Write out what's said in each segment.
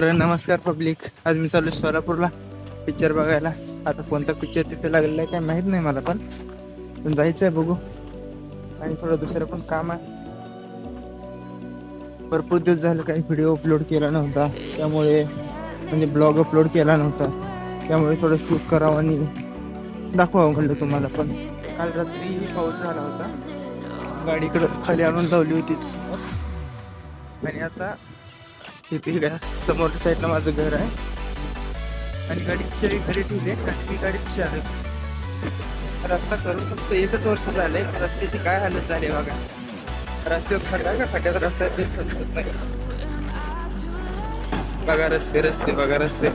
तर नमस्कार पब्लिक, आज मी चालू सोलापूरला पिक्चर बघायला. आता कोणता पिक्चर तिथे लागलेला आहे काय माहीत नाही मला, पण जायचं आहे बघू. आणि थोडं दुसरं पण काम आहे. भरपूर दिवस झाले काही व्हिडिओ अपलोड केला नव्हता, त्यामुळे म्हणजे ब्लॉग अपलोड केला नव्हता, त्यामुळे थोडं शूट करावं आणि दाखवावं म्हणलं तुम्हाला. पण काल रात्री पाऊस झाला होता, गाडीकडं खाली आणून लावली होतीच. आणि आता इथे समोरच्या साईडला माझं घर आहे आणि गाडीची चावी घरी ठेवली आहे आणि मी गाडीची आहे. रस्ता करून फक्त 1 वर्ष झालंय. रस्त्याची काय हालत झाली बघा. रस्त्यात खड्डा का खड्ड्यात रस्ता ते समजत नाही. बघा रस्ते रस्ते बघा रस्ते.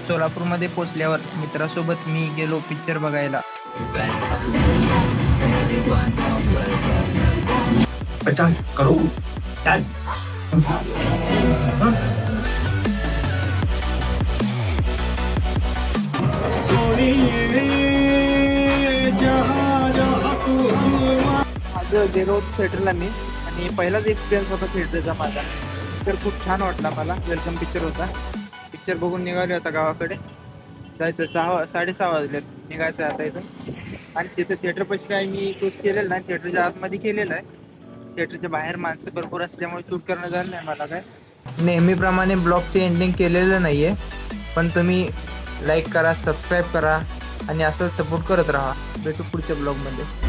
सोलापूरमध्ये पोचल्यावर मित्रासोबत मी गेलो पिक्चर बघायला. बेटा करो डैड आज गेलो थिएटरला मी, आणि पहिलाच एक्सपिरियन्स होता थिएटरचा माझा. पिक्चर खूप छान वाटला मला. वेलकम पिक्चर होता. पिक्चर बघून निघाले आता गावाकडे जायचं. 6:30 वाजलेत, निघायचं आता इथं. आणि तिथं थिएटरपाशी काय मी शूट केलेलं नाही, थिएटरच्या आतमध्ये केलेलं आहे. थिएटरच्या बाहेर माणसं भरपूर असल्यामुळे शूट करणं झालं नाही मला. काय नेहमीप्रमाणे ब्लॉगची एंडिंग केलेलं नाही आहे, पण तुम्ही लाईक करा, सबस्क्राईब करा आणि असं सपोर्ट करत राहा. भेटू पुढच्या ब्लॉगमध्ये.